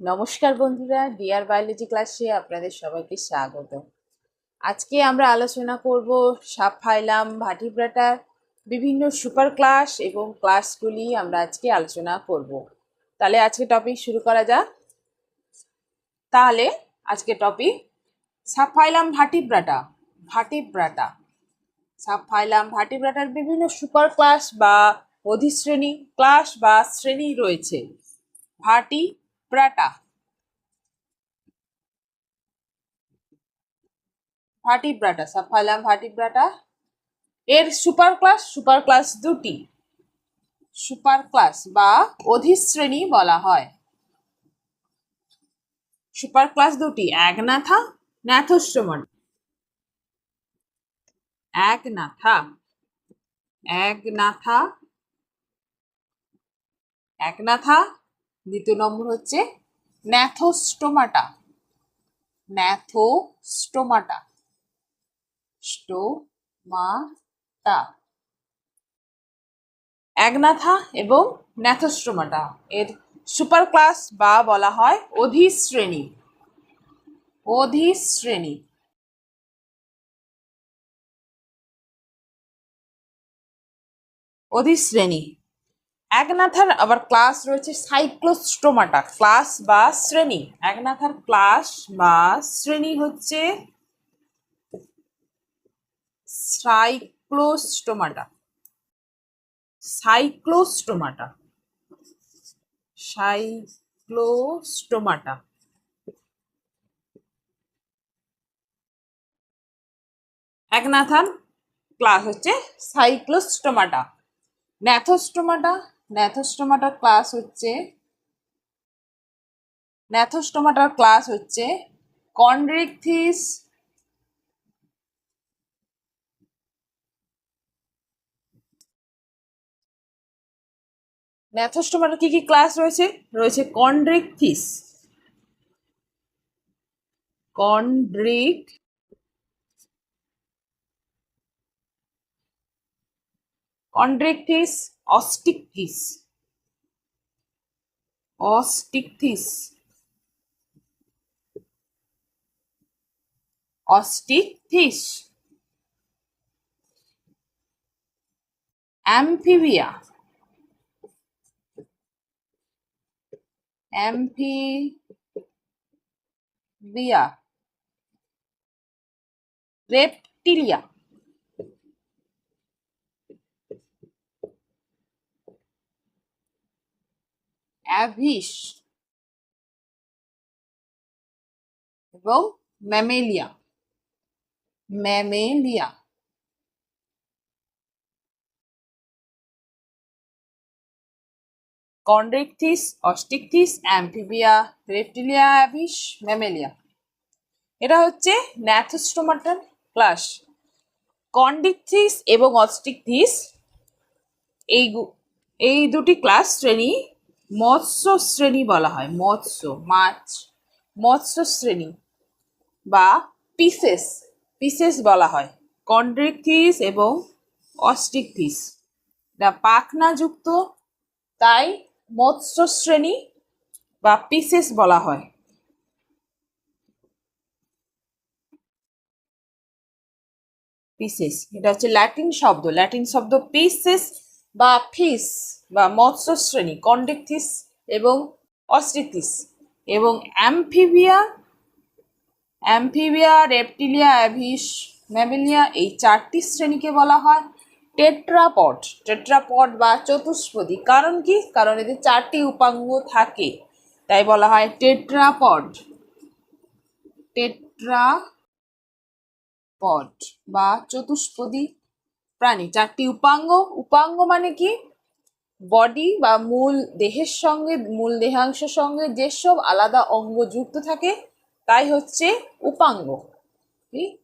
নমস্কার বন্ধুরা, deer biology ক্লাসে আপনাদের সবাইকে স্বাগত। আজকে আমরা আলোচনা করব সাব ফাইলাম ভার্টিব্রাটার বিভিন্ন সুপার ক্লাস এবং ক্লাসগুলি আমরা আজকে আলোচনা করব। তাহলে আজকে টপিক শুরু করা যাক। তাহলে আজকে টপিক সাব ফাইলাম ভার্টিব্রাটা। সাব ফাইলাম ভার্টিব্রাটার বিভিন্ন সুপার ক্লাস বা অধিশ্রেণী ক্লাস বা শ্রেণী রয়েছে। ভার্টিব্রাটা সাব ফাইলাম ভার্টিব্রাটা এর সুপার ক্লাস দুটি সুপার ক্লাস বা অধিশ্রেণী বলা হয়। সুপার ক্লাস দুটি একনাথা, ন্যাথোস্টোমাটা। একনাথা দ্বিতীয় নম্বর হচ্ছে ন্যাথোস্টোমাটা। স্টোমাটা একনাথা এবং ন্যাথোস্টোমাটা এর সুপার ক্লাস বা বলা হয় অধিশ্রেণী। একনাথার আবার ক্লাস রয়েছে সাইক্লোস্টোমাটা। ক্লাস বা শ্রেণী, একনাথার ক্লাস বা শ্রেণী হচ্ছে সাইক্লোস্টোমাটা। একনাথার ক্লাস হচ্ছে সাইক্লোস্টোমাটা। ন্যাথোস্টোমাটার ক্লাস হচ্ছে কন্ড্রিকথিস, ন্যাথোস্টোমাটার কি ক্লাস রয়েছে? রয়েছে Chondrichthyes, Osteichthyes, Amphibia, Reptilia, Aves এবং Mammalia. Chondrichthyes, Osteichthyes, Amphibia, Reptilia, Aves, Mammalia. এটা হচ্ছে ন্যাথোস্টোমাটার ক্লাস। কন্ড্রিকথিস এবং অস্টিকথিস এই দুটি ক্লাস শ্রেণী মৎস্য শ্রেণী বলা হয়। মৎস্য শ্রেণী বা পিসেস বলা হয়। কন্ড্রিকথিস এবং অস্টিকথিস পাখনা যুক্ত, তাই মৎস্য শ্রেণী বা পিসেস বলা হয়। এটা হচ্ছে ল্যাটিন শব্দ পিসেস বা ফিস বা মৎস্য শ্রেণী, কন্ড্রিকথিস এবং অস্টিকথিস। এবং অ্যাম্ফিবিয়া, রেপটিলিয়া, অ্যাভিস, ম্যামেলিয়া এই চারটি শ্রেণীকে বলা হয় টেট্রাপড বা চতুষ্পদী। কারণ কি? কারণ এদের চারটি উপাঙ্গ থাকে, তাই বলা হয় টেট্রাপড বা চতুষ্পদী প্রাণী। চারটি উপাঙ্গ মানে কি? বডি বা মূল দেহাংশের সঙ্গে যেসব আলাদা অঙ্গ যুক্ত থাকে তাই হচ্ছে উপাঙ্গ।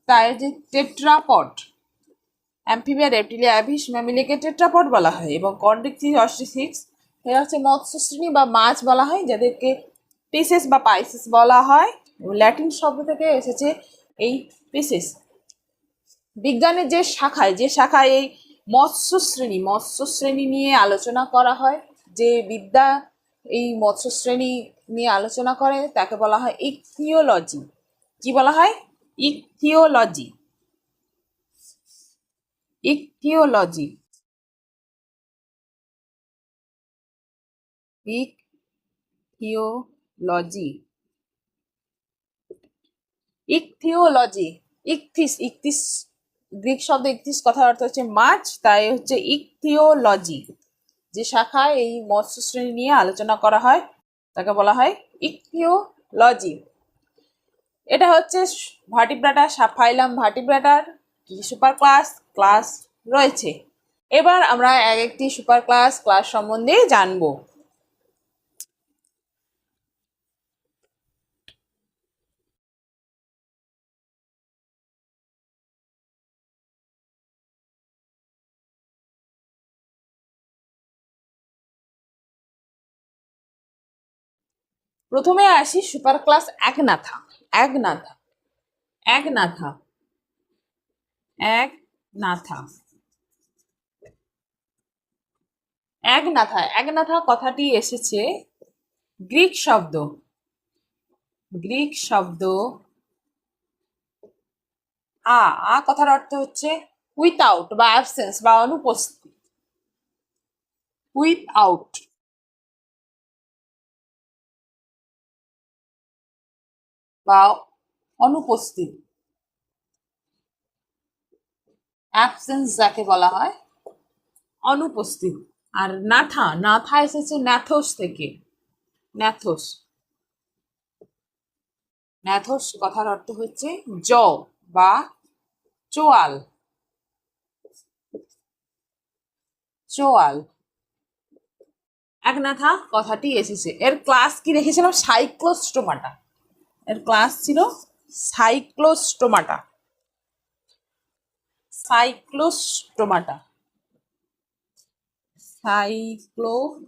তাই যে টেট্রাপড, অ্যাম্ফিবিয়া, রেপটিলিয়া, অ্যাভিস, ম্যামেলিয়াকে টেট্রাপড বলা হয়। এবং কন্ড্রিকথিস, অস্টিকথিস এরা হচ্ছে মৎস্য শ্রেণী বা মাছ বলা হয়, যাদেরকে পিসেস বা পাইসেস বলা হয়। ল্যাটিন শব্দ থেকে এসেছে এই পিসেস। বিজ্ঞানের যে শাখায় এই মৎস্য শ্রেণী নিয়ে আলোচনা করা হয়, যে বিদ্যা এই মৎস্য শ্রেণী নিয়ে আলোচনা করে তাকে বলা হয় ইকথিওলজি। কি বলা হয়? ইকথিওলজি। ইকথিওলজি। ইকথিওলজি। ইকথিওলজি। ইকথিস গ্রিক শব্দ ইকথিস কথার অর্থ হচ্ছে মাছ, তাই হচ্ছে ইকথিওলজি। যে শাখায় এই মৎস্য শ্রেণী নিয়ে আলোচনা করা হয় তাকে বলা হয় ইকথিওলজি। এটা হচ্ছে ভার্টিব্রাটা, ফাইলাম ভার্টিব্রাটার কি সুপার ক্লাস ক্লাস রয়েছে। এবার আমরা এক একটি সুপার ক্লাস সম্বন্ধে জানবো। প্রথমে আসি সুপার ক্লাস একনাথা। একনাথা। একনাথা। একনাথা। একনাথা। একনাথা কথাটি এসেছে গ্রিক শব্দ। গ্রিক শব্দ আ কথার অর্থ হচ্ছে উইথআউট বা অ্যাবসেন্স বা অনুপস্থিত। উইথআউট বা অনুপস্থিত, অ্যাবসেন্স যাকে বলা হয়, অনুপস্থিত। আর নাথা, নাথা এসেছে ন্যাথোস থেকে। ন্যাথোস। ন্যাথোস কথার অর্থ হচ্ছে জও বা চোয়াল। চোয়াল। একনাথা কথাটি এসেছে। এর ক্লাস কি রেখেছিলাম? সাইক্লোস্টোমাটা। এর ক্লাস ছিল সাইক্লোস্টোমাটা। সাইক্লোস্টোমাটা। সাইক্লোস্টোমাটা।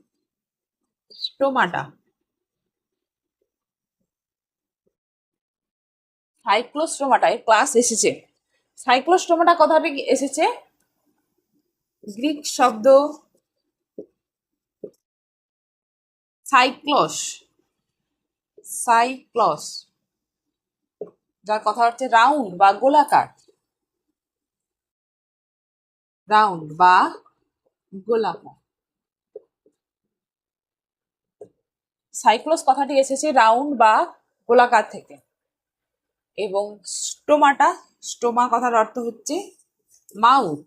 সাইক্লোস্টোমাটা এর ক্লাস এসেছে। সাইক্লোস্টোমাটা কথাটি এসেছে গ্রিক শব্দ সাইক্লোস। সাইক্লোস যার কথা হচ্ছে রাউন্ড বা গোলাকার। রাউন্ড বা গোলাকার। সাইক্লোস কথাটি এসেছে রাউন্ড বা গোলাকার থেকে। এবং স্টোমাটা, স্টোমা কথার অর্থ হচ্ছে মাউথ।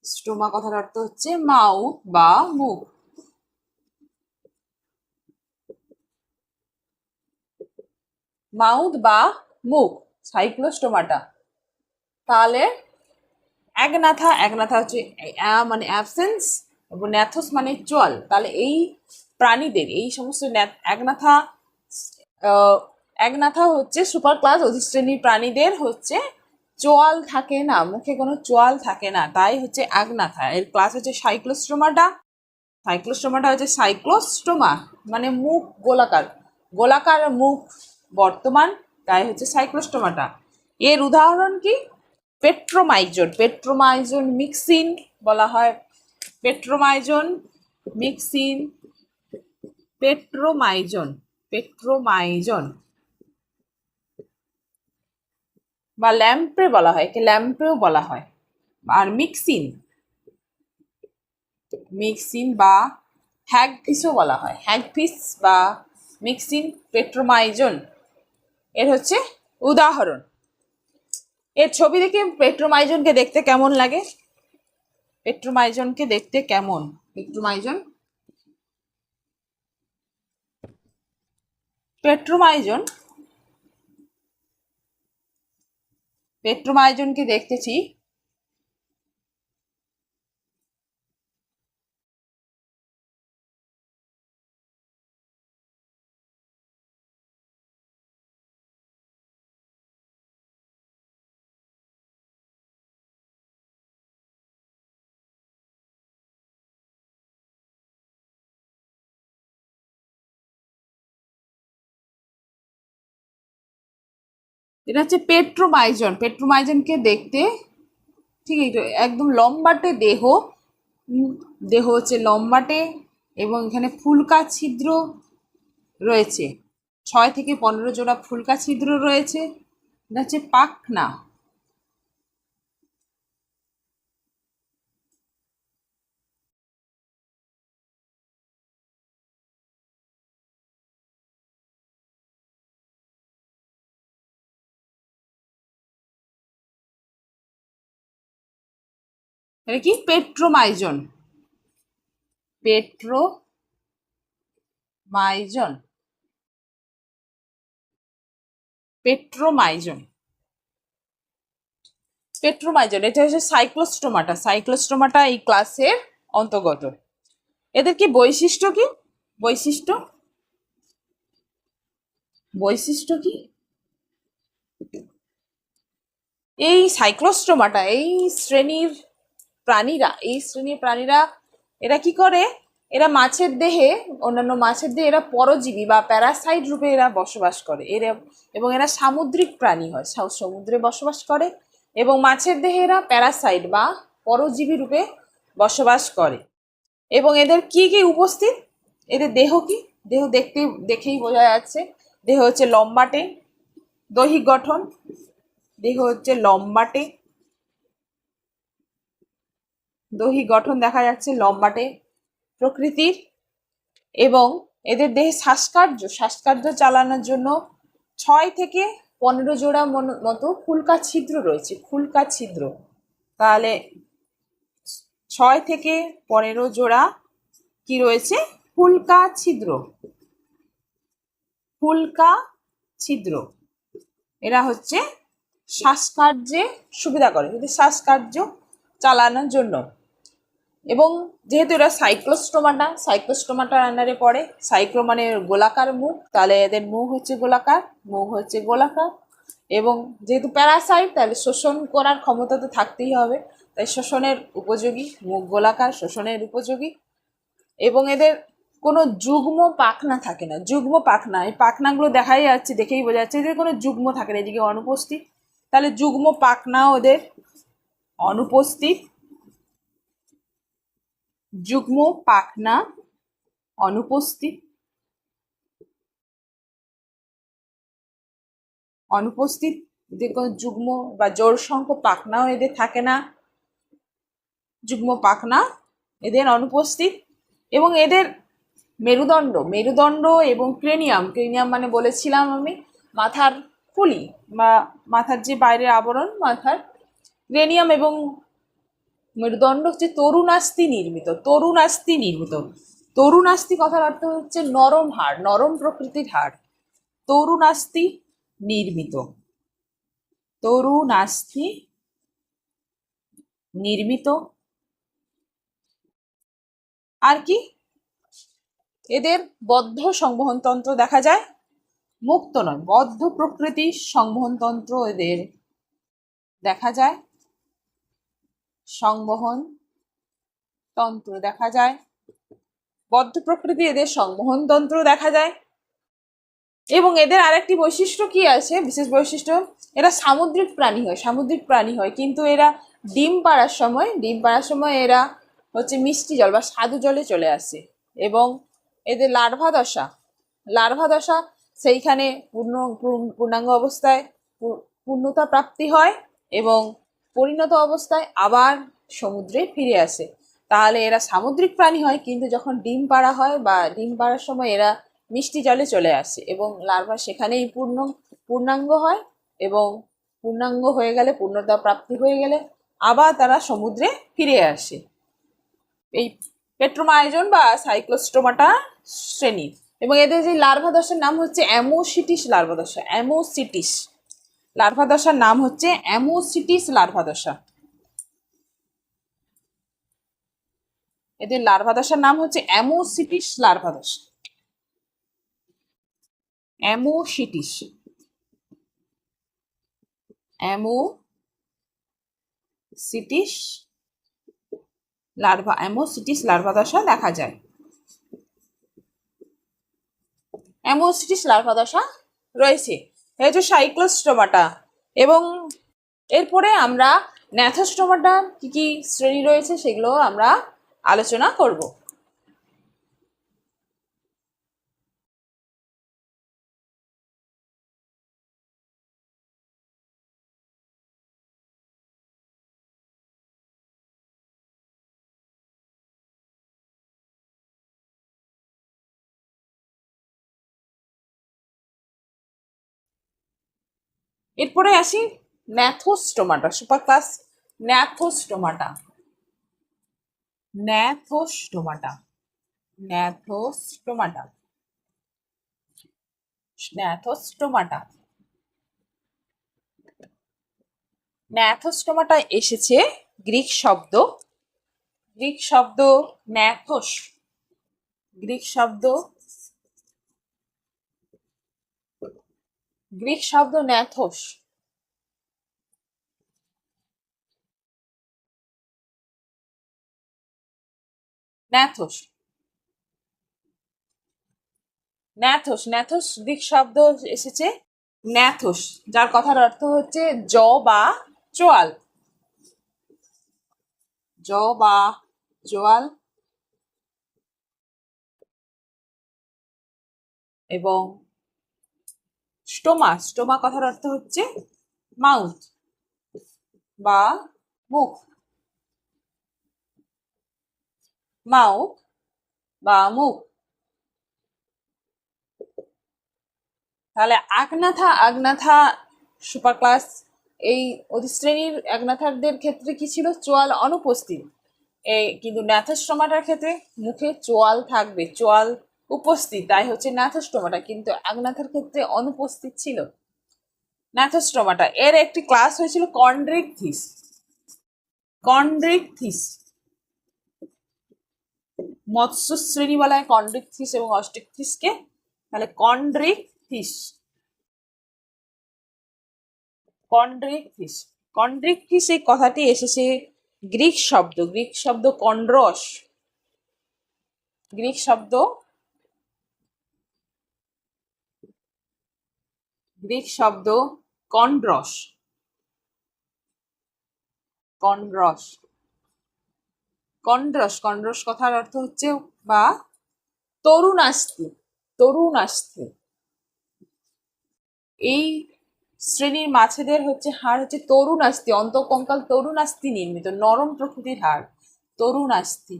স্টোমা কথার অর্থ হচ্ছে মাউথ বা মুখ। মাউথ বা মুখ, সাইক্লোস্টোমাটা। তাহলে একনাথা, একনাথা হচ্ছে মানে অ্যাবসেন্স, এবং ন্যাথোস মানে চোয়াল। তাহলে এই প্রাণীদের, এই সমস্ত একনাথা, একনাথা হচ্ছে সুপার ক্লাস অধিশ্রেণীর প্রাণীদের হচ্ছে চোয়াল থাকে না, মুখে কোনো চোয়াল থাকে না, তাই হচ্ছে একনাথা। এর ক্লাস হচ্ছে সাইক্লোস্টোমাটা। সাইক্লোস্টোমাটা হচ্ছে সাইক্লোস্টোমা মানে মুখ গোলাকার, গোলাকার মুখ বর্তমান, তাই হচ্ছে সাইক্লোস্টোমাটা। এর উদাহরণ কি? পেট্রোমাইজন। পেট্রোমাইজন মিক্সিন বলা হয়। পেট্রোমাইজন মিক্সিন। পেট্রোমাইজন। পেট্রোমাইজন বা ল্যাম্প্রে বলা হয়, একে ল্যাম্প্রেও বলা হয়। আর মিক্সিন, মিক্সিন বা হ্যাগফিসও বলা হয়। হ্যাগফিস বা মিক্সিন, পেট্রোমাইজন এর হচ্ছে উদাহরণ। এর ছবি দেখে পেট্রোমাইজনকে দেখতে কেমন লাগে? পেট্রোমাইজনকে দেখতে কেমন? পেট্রোমাইজন, পেট্রোমাইজন, পেট্রোমাইজনকে দেখতেছি এটা হচ্ছে পেট্রোমাইজন। পেট্রোমাইজনকে দেখতে ঠিক একদম লম্বাটে দেহ। দেহ হচ্ছে লম্বাটে এবং এখানে ফুলকা ছিদ্র রয়েছে, 6 থেকে 15 জোড়া ফুলকা ছিদ্র রয়েছে। এটা হচ্ছে পাখনা। এটা কি? পেট্রোমাইজন। পেট্রোমাইজন। পেট্রোমাইজন। পেট্রোমাইজন এটা হচ্ছে সাইক্লোস্টোমাটা। সাইক্লোস্টোমাটা এই ক্লাসের অন্তর্গত। এদের কি বৈশিষ্ট্য? কি বৈশিষ্ট্য? বৈশিষ্ট্য কি? এই সাইক্লোস্টোমাটা এই শ্রেণীর প্রাণীরা এরা কি করে? এরা মাছের দেহে, অন্যান্য মাছের দেহে এরা পরজীবী বা প্যারাসাইট রূপে এরা বসবাস করে। এবং এরা সামুদ্রিক প্রাণী হয়, সমুদ্রে বসবাস করে এবং মাছের দেহে এরা প্যারাসাইট বা পরজীবী রূপে বসবাস করে। এবং এদের কি কি উপস্থিত? এদের দেহ কি? দেহ দেখেই বোঝা যাচ্ছে। দেহ হচ্ছে লম্বাটে। দৈহিক গঠন, দেহ হচ্ছে লম্বাটে। দৈহিক গঠন দেখা যাচ্ছে লম্বাটে প্রকৃতির। এবং এদের দেহে শ্বাসকার্য চালানোর জন্য 6 থেকে 15 জোড়া মতো ফুলকা ছিদ্র রয়েছে। ফুলকা ছিদ্র, তাহলে 6 থেকে 15 জোড়া কি রয়েছে? ফুলকা ছিদ্র। ফুলকা ছিদ্র এরা হচ্ছে শ্বাসকার্যে সুবিধা করে, এদের শ্বাসকার্য চালানোর জন্য। এবং যেহেতু এরা সাইক্লোস্টোমাটার আন্ডারে পড়ে, সাইক্লো মানে গোলাকার মুখ, তাহলে এদের মুখ হচ্ছে গোলাকার। এবং যেহেতু প্যারাসাইট, তাহলে শোষণ করার ক্ষমতা তো থাকতেই হবে, তাই শোষণের উপযোগী, মুখ গোলাকার, শোষণের উপযোগী। এবং এদের কোনো যুগ্ম পাখনা থাকে না। যুগ্ম পাখনা, এই পাখনাগুলো দেখাই যাচ্ছে, দেখেই বোঝা যাচ্ছে এদের কোনো যুগ্ম থাকে না, এদিকে অনুপস্থিত। তাহলে যুগ্ম পাখনাও ওদের অনুপস্থিত। যুগ্ম পাখনা অনুপস্থিত। এদের কোনো যুগ্ম বা জোড় সংখ্যক পাখনাও এদের থাকে না। যুগ্ম পাখনা এদের অনুপস্থিত। এবং এদের মেরুদণ্ড এবং ক্রেনিয়াম মানে বলেছিলাম আমি, মাথার খুলি বা মাথার যে বাইরের আবরণ, মাথার ক্রেনিয়াম এবং মেরুদণ্ড হচ্ছে তরুণাস্থি নির্মিত। তরুণাস্থি কথার অর্থ হচ্ছে নরম হাড়, নরম প্রকৃতির হাড়। তরুণাস্থি নির্মিত। তরুণাস্থি নির্মিত। আর কি? এদের বদ্ধ সংবহন তন্ত্র দেখা যায়, মুক্ত নয়, বদ্ধ প্রকৃতির সংবহন তন্ত্র এদের দেখা যায়। সংবহন তন্ত্র দেখা যায়, বদ্ধ প্রকৃতি এদের সংবহন তন্ত্র দেখা যায়। এবং এদের আরেকটি বৈশিষ্ট্য কি আছে, বিশেষ বৈশিষ্ট্য, এরা সামুদ্রিক প্রাণী হয় কিন্তু এরা ডিম পাড়ার সময় এরা হচ্ছে মিষ্টি জল বা স্বাদু জলে চলে আসে। এবং এদের লার্ভা দশা সেইখানে পূর্ণাঙ্গ অবস্থায় পূর্ণতা প্রাপ্তি হয় এবং পরিণত অবস্থায় আবার সমুদ্রে ফিরে আসে। তাহলে এরা সামুদ্রিক প্রাণী হয়, কিন্তু যখন ডিম পাড়া হয় বা ডিম পাড়ার সময় এরা মিষ্টি জলে চলে আসে এবং লার্ভা সেখানেই পূর্ণাঙ্গ হয়। এবং পূর্ণাঙ্গ হয়ে গেলে, পূর্ণতা প্রাপ্তি হয়ে গেলে আবার তারা সমুদ্রে ফিরে আসে। এই পেট্রোমাইজন বা সাইক্লোস্টোমাটা শ্রেণী। এবং এদের যে লার্ভা দশার নাম হচ্ছে অ্যামোসিটিস লার্ভা দশা। লার্ভা দশার নাম হচ্ছে অ্যামোসিটিস লার্ভা দশা। এদের লার্ভা দশার নাম হচ্ছে অ্যামোসিটিস লার্ভা দশা। অ্যামোসিটিস লার্ভা দশা দেখা যায়। অ্যামোসিটিস লার্ভা দশা রয়েছে। এই যে সাইক্লোস্টোমাটা। এবং এরপরে আমরা ন্যাথোস্টোমাটা কি কি শ্রেণী রয়েছে সেগুলো আমরা আলোচনা করব। এরপরে আসি Gnathostomata, super class Gnathostomata. Gnathostomata, Gnathostomata, Gnathostomata, Gnathostomata এসেছে গ্রিক শব্দ, গ্রিক শব্দ ন্যাথোস, গ্রিক শব্দ, গ্রিক শব্দ ন্যাথোস, ন্যাথোস, ন্যাথোস, ন্যাথোস গ্রিক শব্দ এসেছে ন্যাথোস, যার কথার অর্থ হচ্ছে জ বা চোয়াল, জ বা চোয়াল, এবং স্টোমা, স্টোমা কথার অর্থ হচ্ছে মাউথ বা মুখ, মাউথ বা মুখ। তাহলে আগনাথা, আগনাথা সুপার ক্লাস এই অধিশ্রেণীর আগনাথারদের ক্ষেত্রে কি ছিল? চোয়াল অনুপস্থিত। এই কিন্তু ন্যাথোস্টোমাটার ক্ষেত্রে মুখে চোয়াল থাকবে, চোয়াল উপস্থিত, তাই হচ্ছে ন্যাথোস্টোমাটা, কিন্তু আগনাথার ক্ষেত্রে অনুপস্থিত ছিল ন্যাথোস্টোমাটা। এর একটি ক্লাস হয়েছিল কন্ড্রিকথিস, কন্ড্রিকথিস, মৎস্য শ্রেণী বলা হয় কন্ড্রিকথিস এবং অস্টিকথিসকে। তাহলে কন্ড্রিকথিস, কন্ড্রিকথিস, কন্ড্রিকথিস এই কথাটি এসেছে গ্রিক শব্দ, গ্রিক শব্দ কন্ড্রস, গ্রিক শব্দ, গ্রিক শব্দ কন্ড্রস, কন্ড্রস, কন্ড্রস, কন্ড্রস কথার অর্থ হচ্ছে বা তরুণাস্থি, তরুণাস্থি। এই শ্রেণীর মাছেদের হচ্ছে হাড় হচ্ছে তরুণাস্থি, অন্তঃকঙ্কাল তরুণাস্থি নির্মিত, নরম প্রকৃতির হাড়, তরুণাস্থি।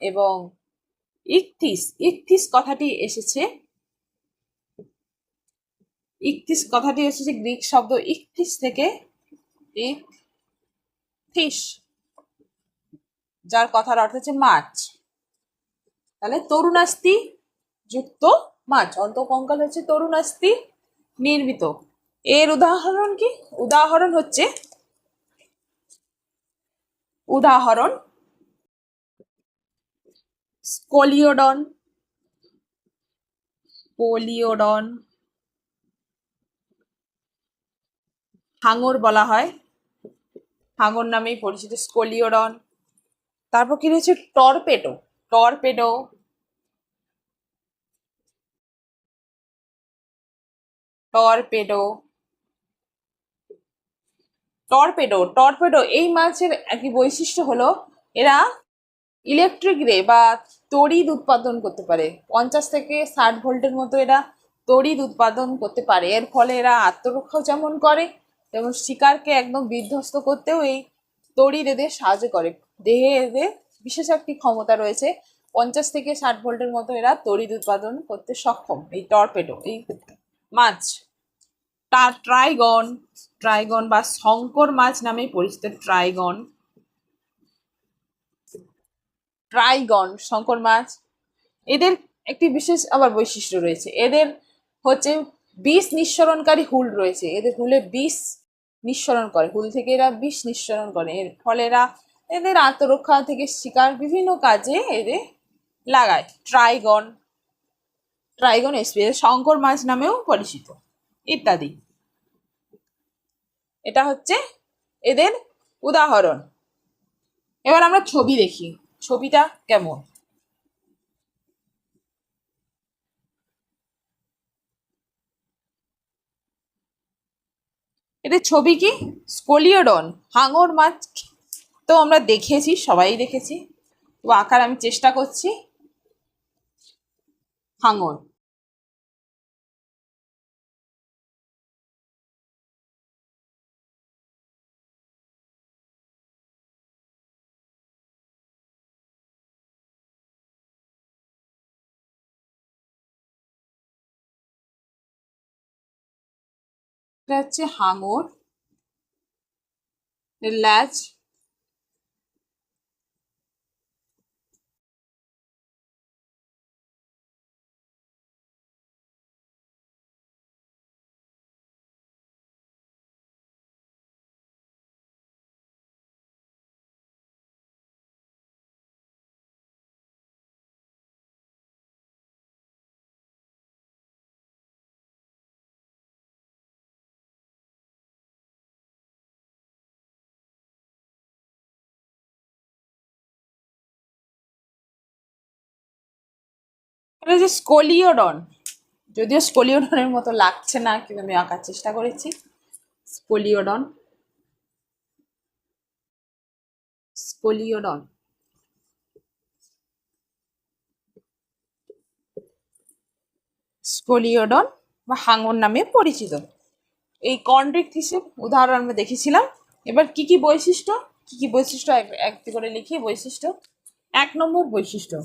এবং ইকথিস, ইকথিস কথাটি এসেছে, ইকথিস কথাটি এসেছে গ্রিক শব্দ ইকথিস থেকে, ইকথিস, যার কথার অর্থ হচ্ছে মাছ। তাহলে তরুণাস্থি যুক্ত মাছ, অন্তঃকঙ্কাল হচ্ছে তরুণাস্থি নির্মিত। এর উদাহরণ কি? উদাহরণ হচ্ছে, উদাহরণ স্কলিওডন, পোলিওডন, হাঙর বলা হয়, হাঙর নামেই পরিচিত স্কলিওডন। তারপর কি রয়েছে? Torpedo, torpedo, torpedo, torpedo, torpedo এই মাছের একটি বৈশিষ্ট্য হলো এরা ইলেকট্রিক রে বা তড়িৎ উৎপাদন করতে পারে, 50 থেকে 60 ভোল্টের মতো এরা তড়িৎ উৎপাদন করতে পারে। এর ফলে এরা আত্মরক্ষাও যেমন করে, যেমন শিকারকে একদম বিধ্বস্ত করতেও এই তড়িৎ এদের সাহায্য করে। দেহে এদের বিশেষ একটি ক্ষমতা রয়েছে, 50 থেকে 60 ভোল্টের মতো এরা তড়িৎ উৎপাদন করতে সক্ষম এই টর্পেডো, এই মাছ। ট্রাইগন, ট্রাইগন বা শঙ্কর মাছ নামে পরিচিত ট্রাইগন, ট্রাইগন শঙ্কর মাছ। এদের একটি বিশেষ আবার বৈশিষ্ট্য রয়েছে, এদের হচ্ছে বিষ নিঃসরণকারী হুল রয়েছে, এদের হুলে বিষ নিঃসরণ করে, হুল থেকে এরা বিষ নিঃসরণ করে, এর ফলে এরা এদের আত্মরক্ষা থেকে শিকার বিভিন্ন কাজে এদের লাগায়। ট্রাইগন, ট্রাইগন স্পিসিস শঙ্কর মাছ নামেও পরিচিত ইত্যাদি। এটা হচ্ছে এদের উদাহরণ। এবার আমরা ছবি দেখি, ছবিটা কেমন। এটা ছবি কি? স্কলিওডন, হাঙর মাছ তো আমরা দেখেছি, সবাই দেখেছি, তো আঁকার আমি চেষ্টা করছি। হাঙর, এটা হচ্ছে হাঙর, এর ল্যাজ, এটা হচ্ছে স্কোলিওডন। যদিও স্কোলিওডনের মতো লাগছে না, কিন্তু আমি আঁকার চেষ্টা করেছি। স্কোলিওডন, স্কোলিওডন, স্কোলিওডন বা হাঙর নামে পরিচিত। এই কন্ড্রিকথিসের উদাহরণ আমরা দেখেছিলাম। এবার কি কি বৈশিষ্ট্য, কি কি বৈশিষ্ট্য একটি করে লিখি। বৈশিষ্ট্য, 1 নম্বর বৈশিষ্ট্য,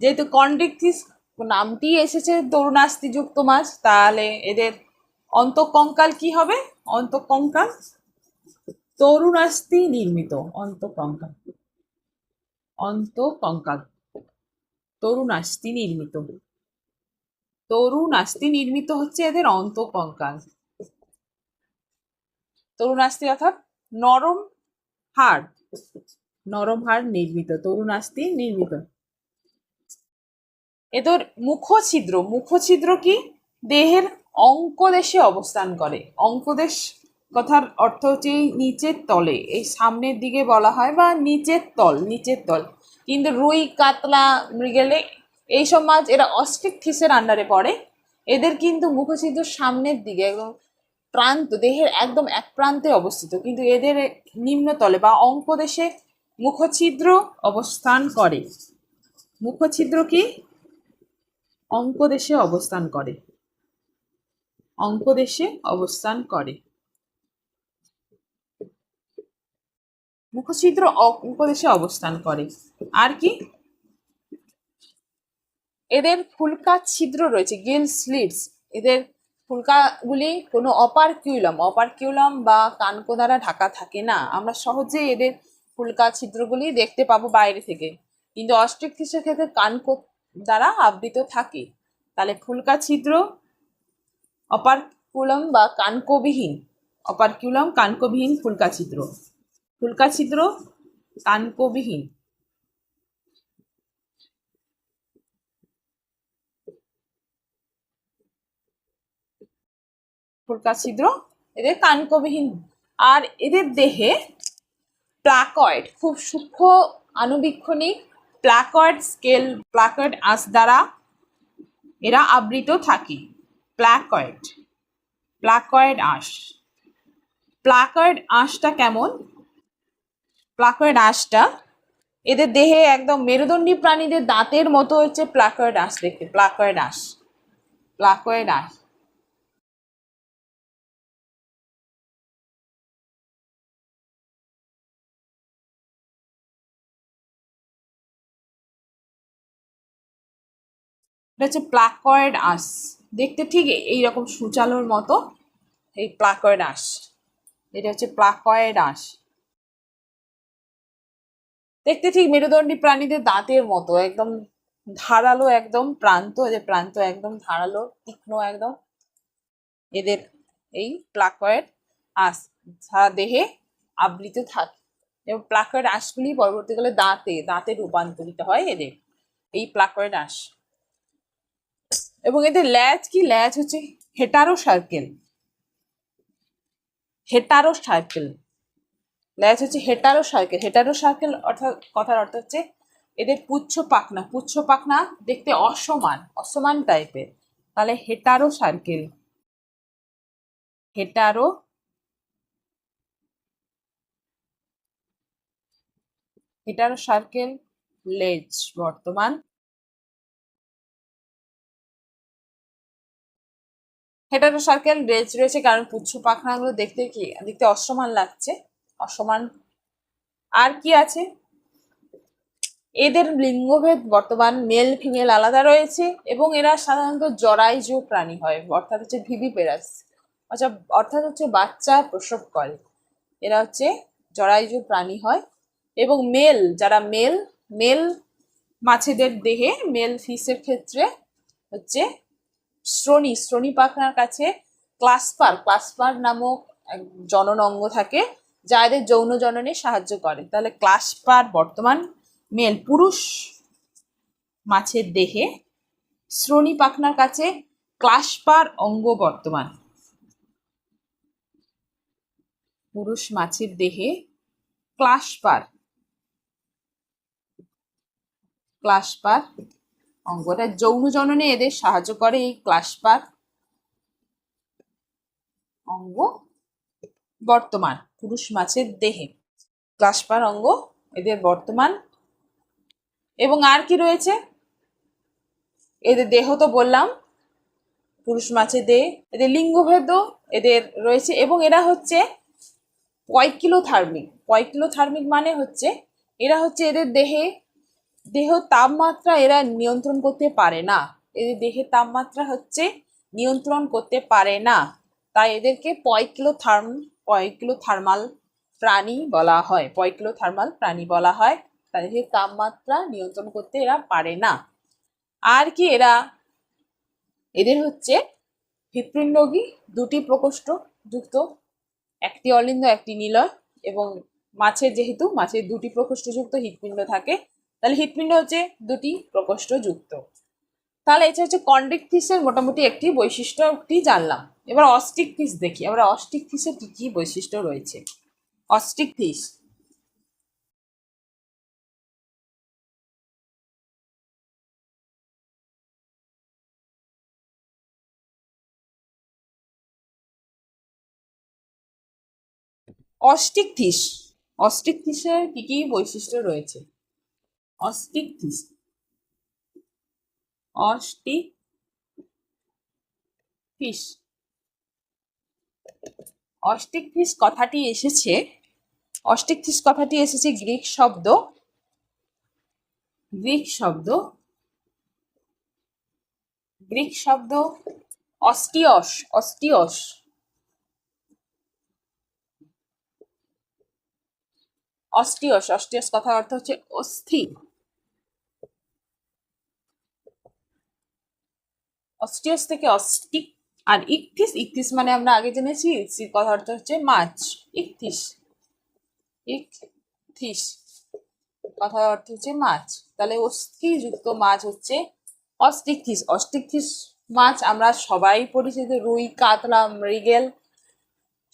যেহেতু কন্ড্রিকথিস নামটি এসেছে তরুণাস্থিযুক্ত মাছ, তাহলে এদের অন্তঃকঙ্কাল কি হবে? অন্তঃকঙ্কাল তরুণাস্থি নির্মিত। অন্তঃকঙ্কাল, অন্তঃকঙ্কাল তরুণাস্থি নির্মিত। তরুণাস্থি নির্মিত হচ্ছে এদের অন্তঃকঙ্কাল। তরুণাস্থি অর্থাৎ নরম হাড়, নরম হাড় নির্মিত, তরুণাস্থি নির্মিত। এদের মুখছিদ্র, মুখছিদ্র কি? দেহের অঙ্কদেশে অবস্থান করে। অঙ্কদেশ কথার অর্থ হচ্ছে নিচের তলে, এই সামনের দিকে বলা হয়, বা নিচের তল, নিচের তল। কিন্তু রুই, কাতলা, মৃগেলে এইসব মাছ এরা অস্ট্রিকথিসের আন্ডারে পড়ে। এদের কিন্তু মুখছিদ্র সামনের দিকে, একদম প্রান্ত, দেহের একদম এক প্রান্তে অবস্থিত, কিন্তু এদের নিম্নতলে বা অঙ্কদেশে মুখছিদ্র অবস্থান করে। মুখছিদ্র কি? অঙ্কদেশে অবস্থান করে, অঙ্কদেশে অবস্থান করে। মুখছিদ্র অঙ্কদেশে অবস্থান করে। আর কি? এদের ফুলকা ছিদ্র রয়েছে, গিল স্লিটস। এদের ফুলকাগুলি কোনো অপারকিউলাম, অপারকিউলাম বা কানকো দ্বারা ঢাকা থাকে না। আমরা সহজেই এদের ফুলকা ছিদ্রগুলি দেখতে পাবো বাইরে থেকে, কিন্তু অস্ট্রিকথিসের ক্ষেত্রে কানকো দ্বারা আবৃত থাকে। তাহলে ফুলকা ছিদ্র অপারকিউলাম বা কানকোবিহীন, অপারকিউলাম কানকোবিহীন ফুলকা ছিদ্র, ফুলকা ছিদ্র কানকোবিহীন। ফুলকা ছিদ্র এদের কানকোবিহীন। আর এদের দেহে প্লাকয়েড, খুব সূক্ষ্ম আণুবীক্ষণিক প্লাকয়েড স্কেল, প্লাকয়েড আঁশ দ্বারা এরা আবৃত থাকে। প্লাকয়েড, প্লাকয়েড আঁশ। প্লাকয়েড আঁশটা কেমন? প্লাকয়েড আঁশটা এদের দেহে একদম মেরুদণ্ডী প্রাণীদের দাঁতের মতো হচ্ছে প্লাকয়েড আঁশ দেখতে। প্লাকয়েড আঁশ, প্লাকয়েড আঁশ। এটা হচ্ছে প্লাকয়েড আঁশ, দেখতে ঠিক এইরকম সূচালোর মতো, এই প্লাকয়েড আঁশ। এটা হচ্ছে প্লাকয়েড আঁশ, দেখতে ঠিক মেরুদণ্ডী প্রাণীদের দাঁতের মতো, একদম ধারালো, একদম প্রান্ত, এদের প্রান্ত একদম ধারালো, তীক্ষ্ণ একদম। এদের এই প্লাকয়েড আঁশ সারা দেহে আবৃত থাকে, এবং প্লাকয়েড আঁশগুলি পরবর্তীকালে দাঁতে, দাঁতে রূপান্তরিত হয় এদের এই প্লাকয়েড আঁশ। এবং এদের ল্যাজ কি? ল্যাজ হচ্ছে হেটারো সার্কেল, হেটারো সার্কেল। ল্যাজ হচ্ছে হেটারো সার্কেল। হেটারো সার্কেল অর্থাৎ কথার অর্থ হচ্ছে এদের পুচ্ছ পাখনা, পুচ্ছ পাখনা দেখতে অসমান, অসমান টাইপের। তাহলে hetero circle, hetero, hetero circle লেজ বর্তমান। হেটারো সার্কেল লেজ রয়েছে কারণ পুচ্ছ পাখনাগুলো দেখতে কি? দেখতে অসমান লাগছে, অসমান। আর কি আছে? এদের লিঙ্গভেদ বর্তমান, মেল ফিমেল আলাদা রয়েছে, এবং এরা সাধারণত জরায়ুজ প্রাণী হয়, অর্থাৎ হচ্ছে ভিভিপেরাস। আচ্ছা, অর্থাৎ হচ্ছে বাচ্চা প্রসব করে। এরা হচ্ছে জরায়ুজ প্রাণী হয়। এবং যারা মেল মাছেদের দেহে, মেল ফিশের ক্ষেত্রে হচ্ছে শ্রোণী পাখনার কাছে ক্লাস্পার নামক এক জনন অঙ্গ থাকে, যা এদের যৌন জননে সাহায্য করে। তাহলে ক্লাস্পার বর্তমান মেল, পুরুষ মাছের দেহে শ্রোণী পাখনার কাছে ক্লাস্পার অঙ্গ বর্তমান। পুরুষ মাছের দেহে ক্লাস্পার অঙ্গটা যৌন জননে এদের সাহায্য করে। এই ক্লাস্পার অঙ্গ বর্তমান পুরুষ মাছের দেহে, ক্লাস্পার অঙ্গ এদের বর্তমান। এবং আর কি রয়েছে, এদের দেহ তো বললাম, পুরুষ মাছের দেহে এদের লিঙ্গভেদ এদের রয়েছে। এবং এরা হচ্ছে পয়কিলোথার্মিক মানে হচ্ছে এরা হচ্ছে এদের দেহ তাপমাত্রা এরা নিয়ন্ত্রণ করতে পারে না। এদের দেহের তাপমাত্রা হচ্ছে নিয়ন্ত্রণ করতে পারে না, তাই এদেরকে পয়কিলোথার্মাল প্রাণী বলা হয়। তাদের তাপমাত্রা নিয়ন্ত্রণ করতে এরা পারে না। আর কি, এদের হচ্ছে হৃৎপিণ্ডী, দুটি প্রকোষ্ঠ যুক্ত, একটি অলিন্দ একটি নিলয়। এবং যেহেতু মাছের দুটি প্রকোষ্ঠ যুক্ত হৃৎপিণ্ড থাকে, তাহলে হৃৎপিণ্ড হচ্ছে দুটি প্রকোষ্ঠ যুক্ত। তাহলে এটা হচ্ছে কন্ড্রিক ফিশের মোটামুটি একটি বৈশিষ্ট্যটি জানলাম। এবার অস্টিক ফিশ দেখি আমরা, অস্টিক ফিশের কি কি বৈশিষ্ট্য রয়েছে। অস্টিক ফিশ অস্টিক ফিশের কি কি বৈশিষ্ট্য রয়েছে। অস্টিক ফিশ অস্টিক ফিশ কথাটি এসেছে গ্রিক শব্দ অস্টিয়স কথার অর্থ হচ্ছে অস্থি। অস্টিয়স থেকে অস্টিক। আর ইকথিস মানে আমরা আগে জেনেছি কথার অর্থ হচ্ছে মাছ। ইকথিস কথার অর্থ হচ্ছে মাছ। তাহলে অস্থিযুক্ত মাছ হচ্ছে অস্টিক ফিশ মাছ আমরা সবাই পরিচিত। রুই, কাতলা, মৃগেল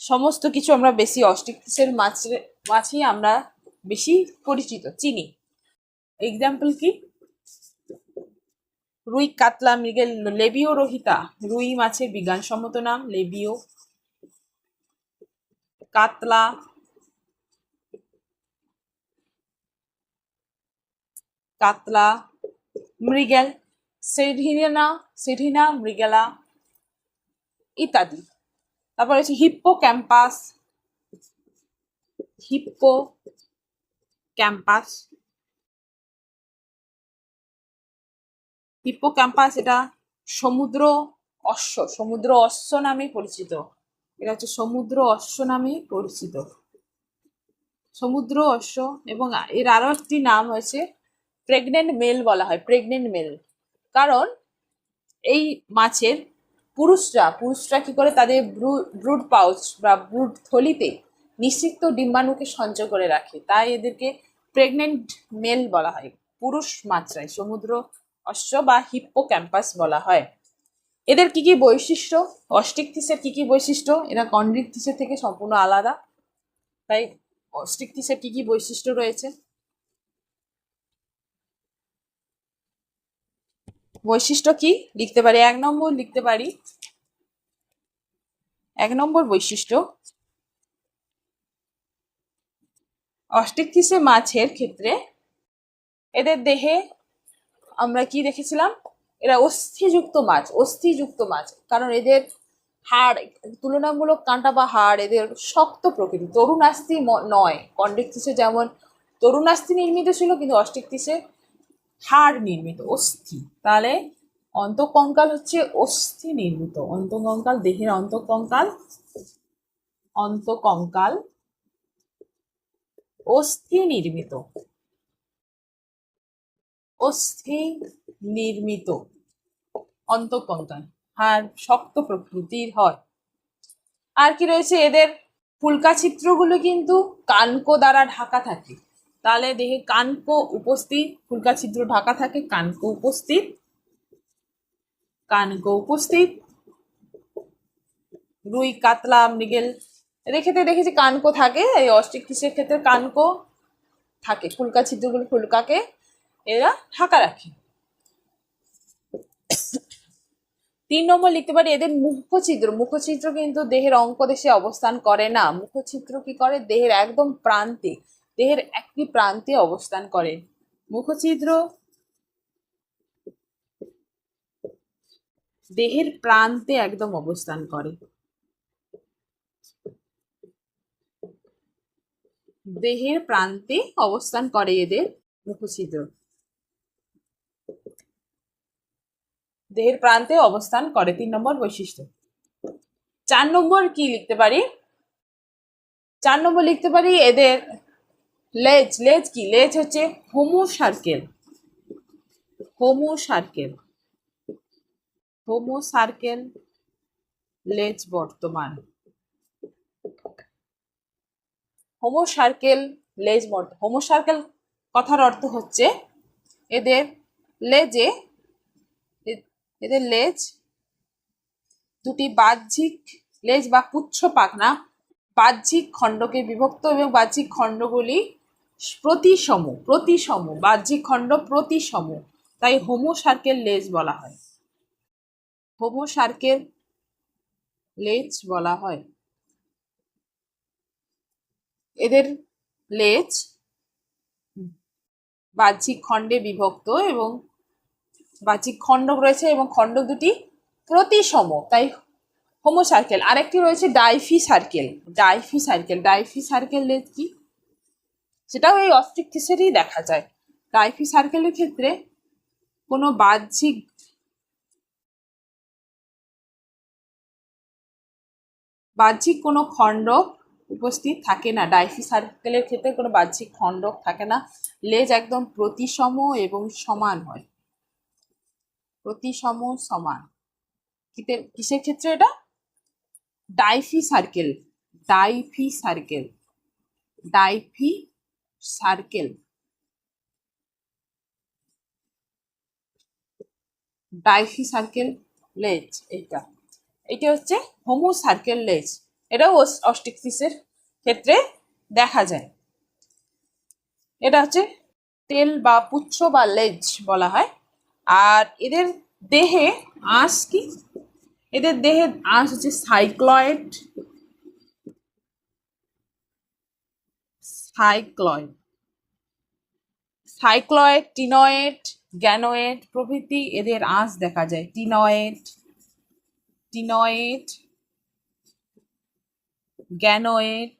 সমস্ত কিছু আমরা বেশি অস্টিক ফিশের মাছই আমরা বেশি পরিচিত, চিনি। এক্সাম্পল কি, রুই, কাতলা, মৃগেল। লেবিও রোহিতা, রুই মাছের বিজ্ঞানসম্মত নাম লেবিও। কাতলা, মৃগেল, সেরিনা মৃগেলা ইত্যাদি। তারপর হচ্ছে হিপ্পোক্যাম্পাস এটা সমুদ্র অশ্ব নামে পরিচিত। সমুদ্র অশ্ব। এবং এর আরো একটি নাম হয়েছে প্রেগনেন্ট মেল বলা হয়, কারণ এই মাছের পুরুষরা কি করে তাদের ব্রুড পাউচ বা ব্রুড থলিতে নিষিক্ত ডিম্বাণুকে সঞ্চয় করে রাখে, তাই এদেরকে প্রেগনেন্ট মেল বলা হয়। পুরুষ মাছরাই সমুদ্র অশ্ব বা হিপ্পোক্যাম্পাস বলা হয়। এদের কি কি বৈশিষ্ট্য, অস্টিক ফিশের কি কি বৈশিষ্ট্য, এরা কন্ড্রিক ফিশের থেকে সম্পূর্ণ আলাদা। তাই অস্টিক ফিশের কি কি বৈশিষ্ট্য রয়েছে, বৈশিষ্ট্য কি লিখতে পারি? এক নম্বর বৈশিষ্ট্য, অস্টিক ফিশে মাছের ক্ষেত্রে এদের দেহে আমরা কি দেখেছিলাম, এরা অস্থিযুক্ত মাছ। কারণ এদের হাড় তুলনামূলক কাঁটা বা হাড় এদের শক্ত প্রকৃতি, তরুণাস্থি নয়। কন্ড্রিক ফিশে যেমন তরুণাস্থি নির্মিত ছিল, কিন্তু অস্টিক ফিশে হাড় নির্মিত, অস্থি। তাহলে অন্তঃকঙ্কাল হচ্ছে অস্থি নির্মিত। অন্তঃকঙ্কাল, দেহের অন্তঃকঙ্কাল, অন্তঃকঙ্কাল অস্থি নির্মিত, অস্থি নির্মিত অন্তঃকঙ্কাল হাড় শক্ত প্রকৃতির হয়। আর কি রয়েছে, এদের ফুলকা ছিদ্রগুলো কিন্তু কানকো দ্বারা ঢাকা থাকে। তাহলে দেহে কানকো উপস্থিত, ফুলকা ছিদ্র ঢাকা থাকে, কানকো উপস্থিত, কানকো উপস্থিত। রুই, কাতলা, মৃগেল এদের ক্ষেত্রে দেখেছি কানকো থাকে। এই অস্ট্রিকটিসের ক্ষেত্রে কানকো থাকে, ফুলকা ছিদ্রগুলো ফুলকাকে এরা ঢাকা রাখে। 3 নম্বর লিখতে পারি এদের মুখছিদ্র। মুখছিদ্র কিন্তু দেহের অঙ্কদেশে অবস্থান করে না। মুখছিদ্র কি করে, দেহের একদম প্রান্তে, দেহের একটি প্রান্তে অবস্থান করে। মুখছিদ্র দেহের প্রান্তে একদম অবস্থান করে, দেহের প্রান্তে অবস্থান করে এদের মুখছিদ্র, দেহের প্রান্তে অবস্থান করে। 3 নম্বর বৈশিষ্ট্য। 4 নম্বর কি লিখতে পারি, 4 নম্বর লিখতে পারি এদের লেজ। লেজ কি, লেজ হচ্ছে Homo circle, Homo circle, Homo circle লেজ বর্তমান, হোমো সার্কেল লেজ বর্তমান। হোমো সার্কেল কথার অর্থ হচ্ছে এদের লেজে, এদের লেজ দুটি বাহ্যিক লেজ বা পুচ্ছ পাখনা বাহ্যিক খণ্ডকে বিভক্ত এবং বাহ্যিক খণ্ডগুলি প্রতিসম, প্রতিসম, বাহ্যিক খণ্ড প্রতিসম, তাই হোমো সার্কেল লেজ বলা হয়, হোমো সার্কেল লেজ বলা হয়। এদের লেজ বাহ্যিক খণ্ডে বিভক্ত এবং বাহ্যিক খণ্ড রয়েছে এবং খণ্ড দুটি প্রতিসম, তাই হোমো সার্কেল। আরেকটি রয়েছে DYFI circle, DYFI circle. DYFI circle লেজ কি, সেটাও এই অস্ট্রিকটিসেরই দেখা যায়। ডাইফি সার্কেলের ক্ষেত্রে কোনো বাহ্যিক কোনো খণ্ড উপস্থিত থাকে না। ডাইফি সার্কেলের ক্ষেত্রে কোনো বাহ্যিক খণ্ড থাকে না, লেজ একদম প্রতিসম এবং সমান হয়, প্রতিসম সমান। কিসের ক্ষেত্রে এটা, DYFI circle, DYFI circle, DYFI circle, DYFI circle লেজ। এইটা হচ্ছে হোমো সার্কেল লেজ। এটাও অস্ট্রিকটিসের ক্ষেত্রে দেখা যায়। এটা হচ্ছে টেল বা পুচ্ছ বা লেজ বলা হয়। আর এদের দেহে আঁশ কি, এদের দেহে আঁশ হচ্ছে সাইক্লয়েড, সাইক্লয়েড, সাইক্লয়েড, টিনয়েড, গ্যানোয়েড প্রভৃতি এদের আঁশ দেখা যায়। টিনয়েড, টিনয়েড, গ্যানোয়েড,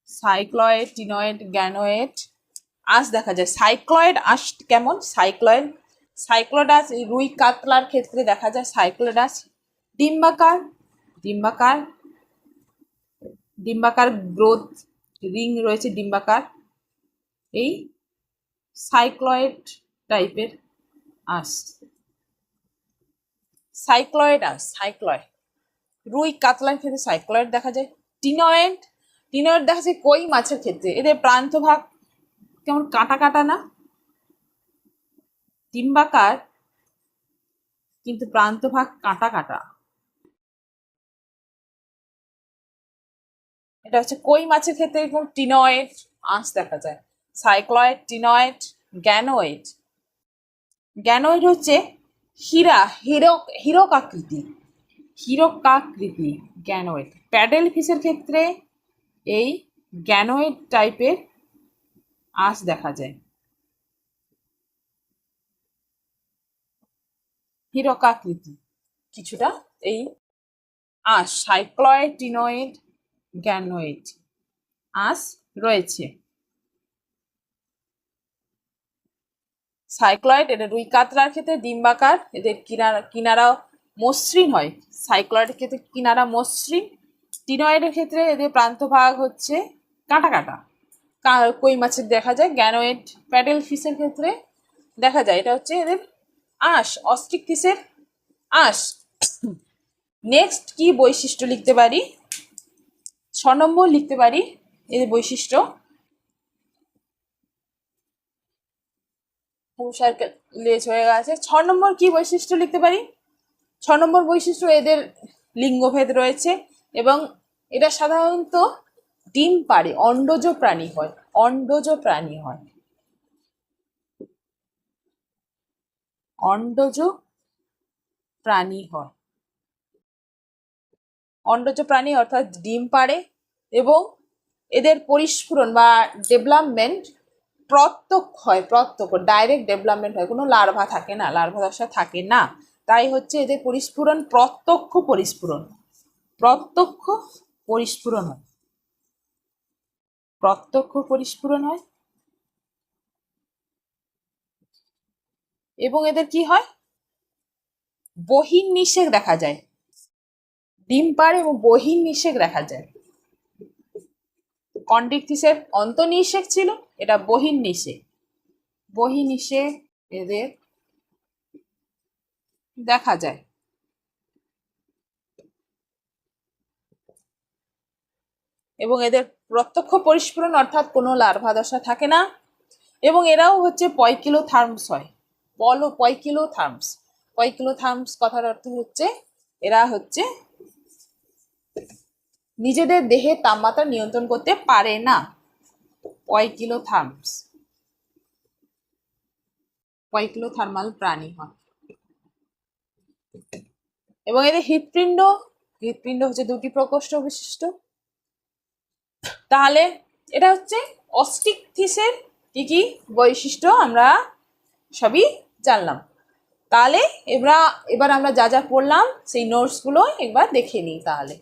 সাইক্লয়েড, টিনয়েড, গ্যানোয়েড আঁশ দেখা যায়। সাইক্লয়েড আঁশ কেমন, সাইক্লয়েড, সাইক্লয়েড আঁশ রুই কাতলার ক্ষেত্রে দেখা যায়। সাইক্লয়েড আঁশ ডিম্বাকার, ডিম্বাকার, ডিম্বাকার গ্রোথ রিং রয়েছে ডিম্বাকার, এই সাইক্লয়েড টাইপের আঁশ, সাইক্লয়েড আঁশ, সাইক্লয়েড। রুই কাতলার ক্ষেত্রে সাইক্লয়েড দেখা যায়। টিনয়েড, টিনয়েড দেখা যায় কই মাছের ক্ষেত্রে। এদের প্রান্তভাগ কেমন কাটা কাটা না, ডিম্বাকার কিন্তু প্রান্তভাগ কাটা কাটা। এটা হচ্ছে কই মাছের ক্ষেত্রে এরকম টিনয়েড আঁশ দেখা যায়। সাইক্লয়েড, টিনয়েড, গ্যানোয়েড। গ্যানোয়েড হচ্ছে হীরকাকৃতি, হীরকাকৃতি গ্যানোয়েড। প্যাডেল ফিশের ক্ষেত্রে এই গ্যানোয়েড টাইপের আঁশ দেখা যায়, হীরকাকৃতি কিছুটা এই আঁশ। সাইক্লয়েড, টিনয়েড, গ্যানোয়েড আঁশ রয়েছে। সাইক্লয়েড, এটা রুই কাতলার ক্ষেত্রে ডিম্বাকার, এদের কিনারা মসৃণ হয়। সাইক্লয়েডের ক্ষেত্রে কিনারা মসৃণ। টিনয়েডের ক্ষেত্রে এদের প্রান্তভাগ হচ্ছে কাঁটা কাঁটা। কই মাছের দেখা যায়। গ্যানোয়েড প্যাডেল ফিশের ক্ষেত্রে দেখা যায় এটা হচ্ছে এদের আঁশ, অস্ট্রিক ফিশের আঁশ। নেক্সট কি বৈশিষ্ট্য লিখতে পারি? 6 নম্বর লিখতে পারি এদের বৈশিষ্ট্য। সার্কেল লেজ হয়ে গেছে। 6 নম্বর কি বৈশিষ্ট্য লিখতে পারি? 6 নম্বর বৈশিষ্ট্য এদের লিঙ্গভেদ রয়েছে এবং এটা সাধারণত ডিম পাড়ে, অন্ডজ প্রাণী হয়। অন্ডজ প্রাণী হয়। অন্ডজ প্রাণী হয়। অন্ডজ প্রাণী অর্থাৎ ডিম পাড়ে এবং এদের পরিস্ফুরণ বা ডেভেলপমেন্ট প্রত্যক্ষ হয়। প্রত্যক্ষ, ডাইরেক্ট ডেভেলপমেন্ট হয়, কোনো লার্ভা থাকে না, লার্ভা দশা থাকে না। তাই হচ্ছে এদের পরিস্ফুরণ প্রত্যক্ষ পরিস্ফুরণ। প্রত্যক্ষ পরিস্ফুরণ হয়। প্রত্যক্ষ পরিস্ফুরণ হয় এবং এদের কি হয়? বহির্নিষেক দেখা যায়। ডিম পাড়ে এবং বহির্নিষেক দেখা যায়। কন্ডিকথিসের অন্তর্নিষেক ছিল, এটা বহির্নিষেক। বহির্নিষেক এদের দেখা যায়। এবং এদের প্রত্যক্ষ পরিস্ফুরণ অর্থাৎ কোনো লার্ভা দশা থাকে না এবং এরাও হচ্ছে পয়কিলোথার্মস হয়। পয়কিলোথার্মস। পয়কিলোথার্মস কথার অর্থ হচ্ছে এরা হচ্ছে নিজেদের দেহের তাপমাত্রা নিয়ন্ত্রণ করতে পারে না। পয়কিলোথার্মস, পয়কিলোথার্মাল প্রাণী হয়। এবং এদের হৃৎপিণ্ড, হৃৎপিণ্ড হচ্ছে 2টি প্রকোষ্ঠ বিশিষ্ট। তাহলে এটা হচ্ছে অস্টিকথিসের কি কি বৈশিষ্ট্য আমরা সবই জানলাম। তাহলে এবার আমরা যা যা পড়লাম সেই নোটসগুলো একবার দেখে নিই তাহলে।